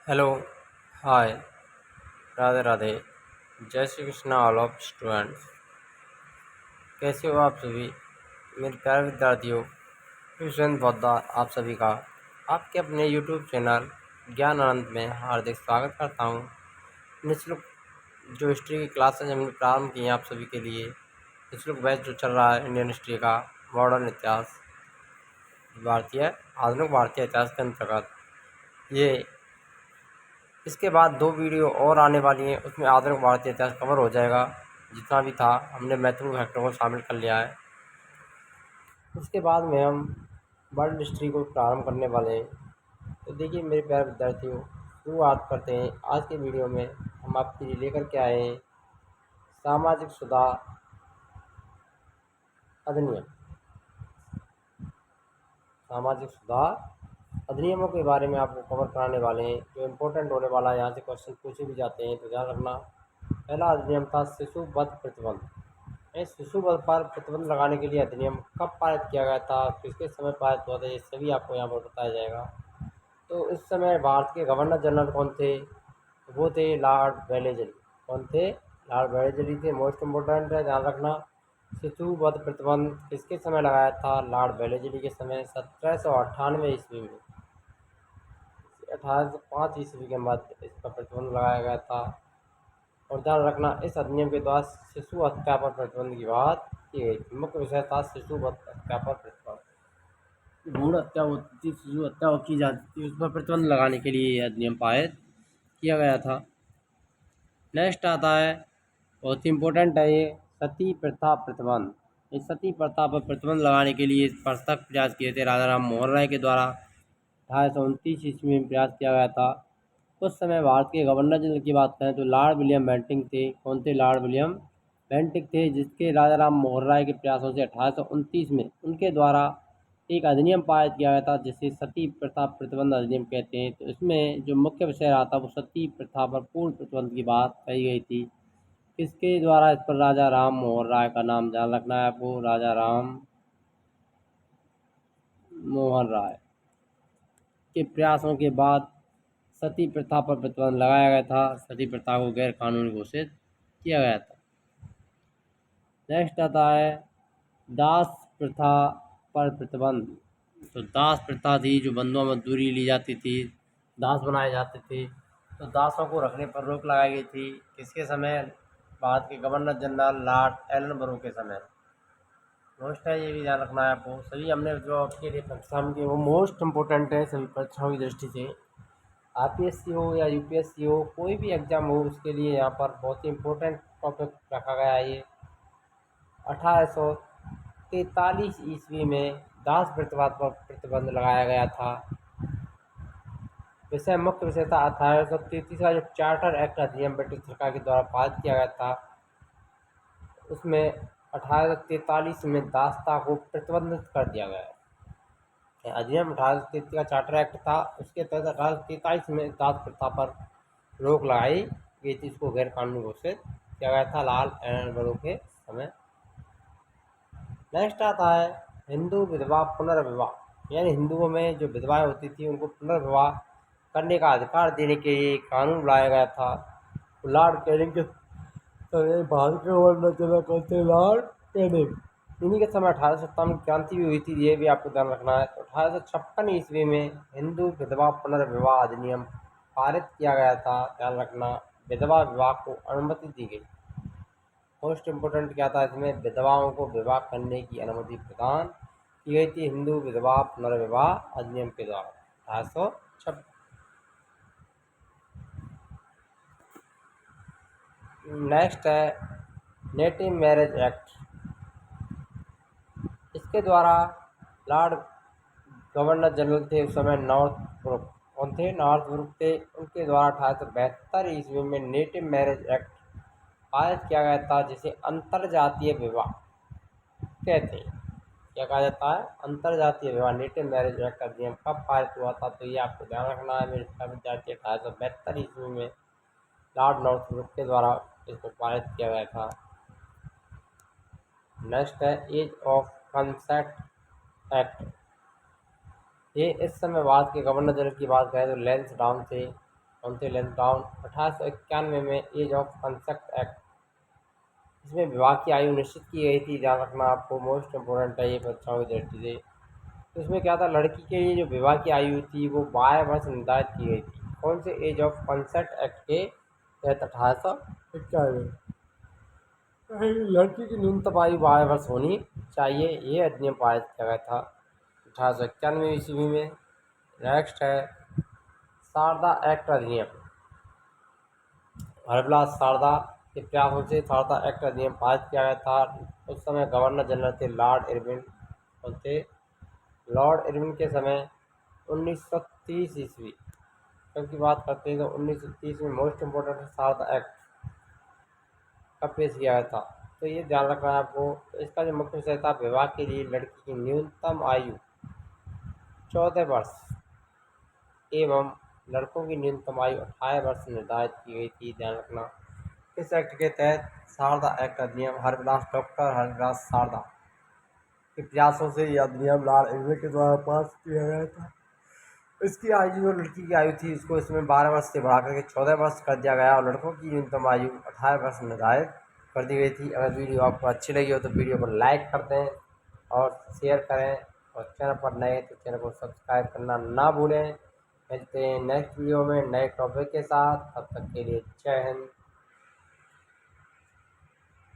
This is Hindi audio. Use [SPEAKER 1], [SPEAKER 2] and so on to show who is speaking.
[SPEAKER 1] हेलो। हाय। राधे राधे। जय Shri Krishna all of students. कैसे हो आप सभी मेरे प्यारे विद्यार्थियों। ट्यूशन पौधा आप सभी का आपके अपने यूट्यूब चैनल ज्ञान आनंद में हार्दिक स्वागत करता हूँ। निःशुल्क जो हिस्ट्री की क्लासेज हमने प्रारंभ की हैं आप सभी के लिए, निःशुल्क बैच जो चल रहा है इंडियन हिस्ट्री का, मॉडर्न इतिहास, आधुनिक भारतीय इतिहास के अंतर्गत ये इसके बाद 2 वीडियो और आने वाली हैं। उसमें आधुनिक भारतीय इतिहास कवर हो जाएगा। जितना भी था हमने महत्वपूर्ण फैक्टरों को शामिल कर लिया है। उसके बाद में हम वर्ल्ड हिस्ट्री को प्रारंभ करने वाले हैं। तो देखिए मेरे प्यारे विद्यार्थियों, शुरुआत करते हैं। आज के वीडियो में हम आपके लिए लेकर के आए हैं सामाजिक सुधार अधिनियम। सामाजिक सुधार अधिनियमों के बारे में आपको कवर कराने वाले हैं। जो इम्पोर्टेंट होने वाला है, यहाँ से क्वेश्चन पूछे भी जाते हैं, तो ध्यान रखना। पहला अधिनियम था शिशु वध प्रतिबंध। इस शिशु वध पर प्रतिबंध लगाने के लिए अधिनियम कब पारित किया गया था, किसके समय पारित हुआ था, ये सभी आपको यहाँ पर बताया जाएगा। तो इस समय भारत के गवर्नर जनरल कौन थे? वो थे लॉर्ड वेलेजली। कौन थे? लॉर्ड वेलेजली थे। मोस्ट इम्पोर्टेंट है, ध्यान रखना। शिशु वध प्रतिबंध किसके समय लगाया था? लॉर्ड वेलेजली के समय, 1798 ईस्वी में। 1805 ईस्वी के मध्य इस पर प्रतिबंध लगाया गया था। और ध्यान रखना, इस अधिनियम के द्वारा शिशु हत्या पर प्रतिबंध की बात की गई थी। मुख्य विषय था शिशु हत्या पर प्रतिबंध। भ्रूण हत्या होती थी, शिशु हत्या की जाती थी, उस पर प्रतिबंध लगाने के लिए यह अधिनियम पारित किया गया था। नेक्स्ट आता है, बहुत ही इम्पोर्टेंट है ये, सती प्रथा प्रतिबंध। इस सती प्रथा पर प्रतिबंध लगाने के लिए भरसक प्रयास किए थे राजा राम मोहन राय के द्वारा। 1829 ईस्वी में प्रयास किया गया था। उस समय भारत के गवर्नर जनरल की बात करें तो लॉर्ड विलियम बेंटिंक थे। कौन थे? लॉर्ड विलियम बेंटिंक थे, जिसके राजा राम मोहन राय के प्रयासों से 1829 में उनके द्वारा एक अधिनियम पारित किया गया था, जिसे सती प्रथा प्रतिबंध अधिनियम कहते हैं। तो इसमें जो मुख्य विषय रहा था वो सती प्रथा पर पूर्ण प्रतिबंध की बात कही गई थी। किसके द्वारा? इस पर राजा राम मोहन राय का नाम ध्यान रखना है आपको, राजा राम मोहन राय के प्रयासों के बाद सती प्रथा पर प्रतिबंध लगाया गया था। सती प्रथा को गैर कानूनी घोषित किया गया था। नेक्स्ट आता है दास प्रथा पर प्रतिबंध। तो दास प्रथा थी, जो बंधुआ मजदूरी ली जाती थी, दास बनाए जाते थे, तो दासों को रखने पर रोक लगाई गई थी। किसके समय? भारत के गवर्नर जनरल लॉर्ड एलन बरो के समय। मोस्ट है, ये भी ध्यान रखना है आपको। सभी हमने जो आपके लिए परीक्षा की वो मोस्ट इम्पोर्टेंट है सभी परीक्षाओं की दृष्टि से। आरपीएससी हो या यूपीएससी हो, कोई भी एग्जाम हो, उसके लिए यहाँ पर बहुत ही इम्पोर्टेंट टॉपिक रखा गया है ये। 1843 ईस्वी में दास प्रतिवाद पर प्रतिबंध लगाया गया था। विषय, मुख्य विषय था 1833 का जो चार्टर एक्ट अधिनियम ब्रिटिश सरकार के द्वारा पारित किया गया था। उसमें 1843 में दासता को प्रतिबंधित कर दिया गया है। अधिनियम 1833 का चार्टर एक्ट था, उसके तहत 1843 में दास प्रथा पर रोक लगाई गई थी। इसको गैर कानूनी घोषित किया गया था लाल एन बड़ो के समय। नेक्स्ट आता है हिंदू विधवा पुनर्विवाह। यानी हिंदुओं में जो विधवाएं होती थी उनको पुनर्विवाह करने का अधिकार देने के लिए कानून लाया गया था। लॉर्ड कैनिंग के भारत के गवर्नर जनरल कौन थे? Lord Canning. इन्हीं के समय 1857 में क्रांति भी हुई थी, ये भी आपको ध्यान रखना है। तो 1856 ईस्वी में हिंदू विधवा पुनर्विवाह अधिनियम पारित किया गया था। ध्यान रखना, विधवा विवाह को अनुमति दी गई। मोस्ट इम्पोर्टेंट क्या था इसमें? विधवाओं को विवाह करने की अनुमति प्रदान की गई थी हिंदू विधवा पुनर्विवाह अधिनियम के द्वारा 1856। नेक्स्ट है नेटिव मैरिज एक्ट। इसके द्वारा लॉर्ड गवर्नर जनरल थे उस समय नॉर्थ ब्रुक। कौन थे? नॉर्थ ब्रुक थे। उनके द्वारा 1872 ईस्वी में नेटिव मैरिज एक्ट पारित किया गया था, जिसे अंतर जातीय विवाह कहते हैं। क्या कहा जाता है? अंतर जातीय विवाह। नेटिव मैरिज एक्ट का नियम कब पारित हुआ था? तो ये आपको ध्यान रखना है मेरे विद्यार्थी। 1872 ईस्वी में लॉर्ड नॉर्थ ब्रुक के द्वारा इसको पारित किया गया था। नेक्स्ट है एज ऑफ कंसेंट एक्ट। ये इस समय भारत के गवर्नर जनरल की बात करें तो लैंस डाउन थे। कौन थे डाउन 1891 में एज ऑफ कंसेप्ट एक्ट, इसमें विवाह की आयु निश्चित की गई थी। ध्यान रखना आपको, मोस्ट इम्पोर्टेंट है ये बच्चों की दृष्टि से। तो इसमें क्या था, लड़की के लिए जो विवाह की आयु थी वो 22 वर्ष निर्धारित की गई थी। कौन से एज ऑफ कंसेप्ट एक्ट के तहत 1891 लड़की की न्यूनतम आयु 22 वर्ष होनी चाहिए, ये अधिनियम पारित किया गया था 1891 ईस्वी में। नेक्स्ट है शारदा एक्ट अधिनियम। हरविलास शारदा के प्रयासों से शारदा एक्ट अधिनियम पारित किया गया था। उस समय गवर्नर जनरल थे लॉर्ड इरविन। कौन थे? लॉर्ड इरविन के समय 1930 ईस्वी की बात करते हैं तो 1930 में मोस्ट इम्पोर्टेंट शारदा एक्ट का पेश किया गया था। तो ये ध्यान रखना है आपको। तो इसका जो मुख्य विषय था, विवाह के लिए लड़की की न्यूनतम आयु 14 वर्ष एवं लड़कों की न्यूनतम आयु 18 वर्ष निर्धारित की गई थी। ध्यान रखना। इस एक्ट के तहत शारदा एक्ट अधिनियम डॉक्टर हरविलास शारदा के प्रयासों से यह अधिनियम लॉर्ड इरविन के द्वारा पास किया गया था। इसकी आयु, जो लड़की की आयु थी, इसको इसमें 12 वर्ष से बढ़ा करके 14 वर्ष कर दिया गया और लड़कों की न्यूनतम आयु 18 वर्ष निर्धारित कर दी गई थी। अगर वीडियो आपको अच्छी लगी हो तो वीडियो को लाइक कर दें और शेयर करें, और चैनल पर नए हैं तो चैनल को सब्सक्राइब करना ना भूलें। मिलते हैं नेक्स्ट वीडियो में नए टॉपिक के साथ। तब तक के लिए जय हिंद।